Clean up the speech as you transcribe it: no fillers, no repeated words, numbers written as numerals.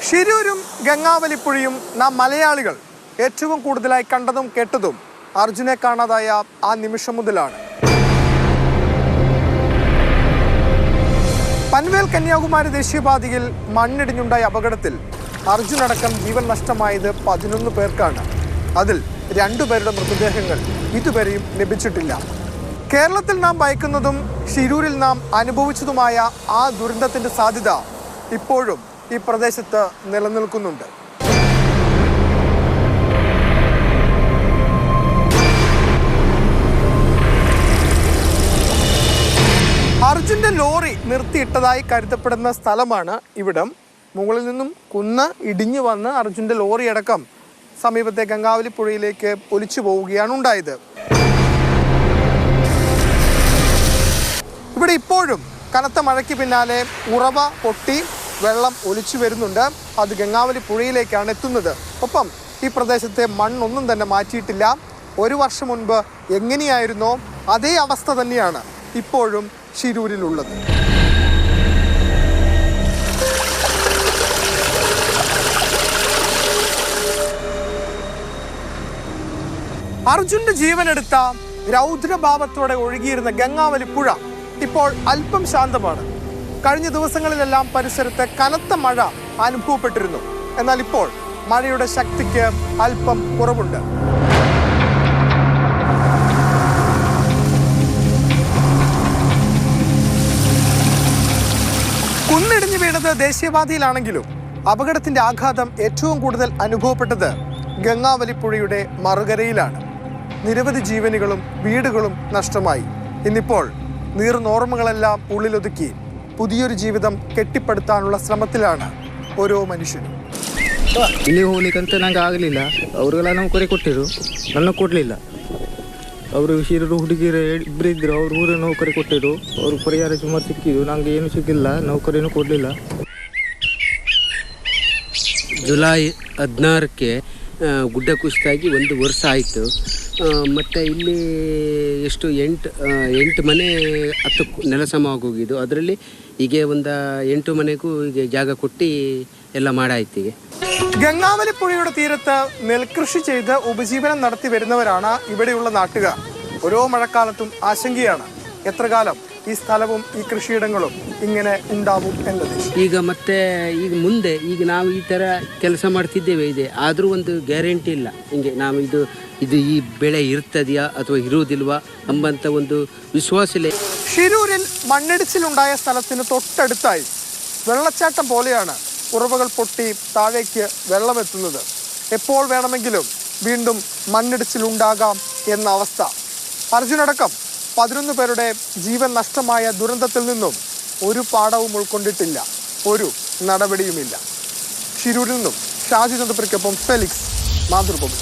ഷിരൂരും ഗംഗാവലിപ്പുഴയും നാം മലയാളികൾ ഏറ്റവും കൂടുതലായി കണ്ടതും കേട്ടതും അർജുനെ കാണാതായ ആ നിമിഷം മുതലാണ്. പൻവേൽ കന്യാകുമാരി ദേശീയപാതയിൽ മണ്ണിടിഞ്ഞുണ്ടായ അപകടത്തിൽ അർജുൻ അടക്കം ജീവൻ നഷ്ടമായത് 11 പേർക്കാണ്. അതിൽ 2 പേരുടെ മൃതദേഹങ്ങൾ ഇതുവരെയും ലഭിച്ചിട്ടില്ല. കേരളത്തിൽ നാം ഭയക്കുന്നതും ഷിരൂരിൽ നാം അനുഭവിച്ചതുമായ ആ ദുരന്തത്തിന്റെ സാധ്യത ഇപ്പോഴും ഈ പ്രദേശത്ത് നിലനിൽക്കുന്നുണ്ട്. അർജുന്റെ ലോറി നിർത്തിയിട്ടതായി കരുതപ്പെടുന്ന സ്ഥലമാണ് ഇവിടം. മുകളിൽ നിന്നും കുന്ന് ഇടിഞ്ഞു വന്ന് അർജുന്റെ ലോറി അടക്കം സമീപത്തെ ഗംഗാവലിപ്പുഴയിലേക്ക് ഒലിച്ചു പോവുകയാണ് ഉണ്ടായത്. ഇവിടെ ഇപ്പോഴും കനത്ത മഴയ്ക്ക് പിന്നാലെ ഉറവ പൊട്ടി വെള്ളം ഒലിച്ചു വരുന്നുണ്ട്. അത് ഗംഗാവലിപ്പുഴയിലേക്കാണ് എത്തുന്നത്. ഒപ്പം ഈ പ്രദേശത്തെ മണ്ണൊന്നും തന്നെ മാറ്റിയിട്ടില്ല. 1 വർഷം മുൻപ് എങ്ങനെയായിരുന്നോ അതേ അവസ്ഥ തന്നെയാണ് ഇപ്പോഴും ഷിരൂരിലുള്ളത്. അർജുന്റെ ജീവനെടുത്ത രൗദ്രഭാവത്തോടെ ഒഴുകിയിരുന്ന ഗംഗാവലിപ്പുഴ ഇപ്പോൾ അല്പം ശാന്തമാണ്. കഴിഞ്ഞ ദിവസങ്ങളിലെല്ലാം പരിസരത്ത് കനത്ത മഴ അനുഭവപ്പെട്ടിരുന്നു. എന്നാൽ ഇപ്പോൾ മഴയുടെ ശക്തിക്ക് അല്പം കുറവുണ്ട്. കുന്നിടിഞ്ഞു വീണത് ദേശീയപാതയിലാണെങ്കിലും അപകടത്തിന്റെ ആഘാതം ഏറ്റവും കൂടുതൽ അനുഭവപ്പെട്ടത് ഗംഗാവലിപ്പുഴയുടെ മറുകരയിലാണ്. നിരവധി ജീവനുകളും വീടുകളും നഷ്ടമായി. ഇന്നിപ്പോൾ നീർനോർമ്മകളെല്ലാം ഉള്ളിലൊതുക്കി പുതിയൊരു ജീവിതം കെട്ടിപ്പടുത്താനുള്ള ശ്രമത്തിലാണ് ഓരോ മനുഷ്യനും. ಇಲ್ಲಿ ಹೋಗ್ಲಿಕ್ಕಂತ ನಂಗೆ ಆಗಲಿಲ್ಲ. ಅವರೆಲ್ಲ ನಮ್ಮ ಕೊರೆ ಕೊಟ್ಟಿರು, ನನ್ನ ಕೊಡಲಿಲ್ಲ. ಅವರು ಶಿರೂರು ಹುಡುಗಿರು ಇಬ್ಬರು ಇದ್ದರು, ಅವ್ರು ಊರ ನೌಕರಿ ಕೊಟ್ಟಿರು. ಅವ್ರು ಪರಿಹಾರ ಸುಮಾರು ಸಿಕ್ಕಿದ್ರು, ನಂಗೆ ಏನು ಸಿಕ್ಕಿಲ್ಲ, ನೌಕರಿನೂ ಕೊಡಲಿಲ್ಲ. ಜುಲೈ 16ಕ್ಕೆ ಗುಡ್ಡ ಕುಸಿತಾಗಿ 1 ವರ್ಷ ಆಯಿತು. ಮತ್ತು ಇಲ್ಲಿ ಎಷ್ಟು 8 ಮನೆ 10 ನೆಲಸಮ ಆಗೋಗಿದ್ದು. ಅದರಲ್ಲಿ ಈಗ ಒಂದು 8 ಮನೆಗೂ ಈಗ ಜಾಗ ಕೊಟ್ಟು ಎಲ್ಲ ಮಾಡಾಯ್ತು. ಈಗ ഗംഗാവലിപ്പുഴയുടെ തീരത്ത് നെൽകൃഷി ചെയ്ത് ഉപജീവനം നടത്തി വരുന്നവരാണ് ഇവിടെയുള്ള നാട്ടുകാർ. ഓരോ മഴക്കാലത്തും ആശങ്കയാണ് എത്ര കാലം ഈ സ്ഥലവും ഈ കൃഷിയിടങ്ങളും ഇങ്ങനെ ഉണ്ടാവും എന്നത്. ಈಗ ಮತ್ತೆ ಈಗ ಮುಂದೆ ಈಗ ನಾವು ಈ ಥರ ಕೆಲಸ ಮಾಡ್ತಿದ್ದೇವೆ ಇದೆ, ಆದರೂ ಒಂದು ಗ್ಯಾರಂಟಿ ಇಲ್ಲ. ಹಿಂಗೆ ನಾವು ಇದು ಈ ಬೆಳೆ ಇರ್ತದೆಯಾ ಅಥವಾ ಇರುವುದಿಲ್ವಾ ಎಂಬಂಥ ಒಂದು ವಿಶ್ವಾಸ ಇಲ್ಲ. ഷിരൂരിൽ മണ്ണിടിച്ചിലുണ്ടായ സ്ഥലത്തിന് തൊട്ടടുത്തായി വെള്ളച്ചാട്ടം പോലെയാണ് ഉറവകൾ പൊട്ടി താഴേക്ക് വെള്ളമെത്തുന്നത്. എപ്പോൾ വേണമെങ്കിലും വീണ്ടും മണ്ണിടിച്ചിലുണ്ടാകാം എന്ന അവസ്ഥ. അർജുനടക്കം 11 പേരുടെ ജീവൻ നഷ്ടമായ ദുരന്തത്തിൽ നിന്നും ഒരു പാഠവും ഉൾക്കൊണ്ടിട്ടില്ല, ഒരു നടപടിയുമില്ല. ഷിരൂരിൽ നിന്നും ഷാജി ചന്ദ്രപ്രക്കൊപ്പം ഫെലിക്സ്, മാതൃഭൂമി.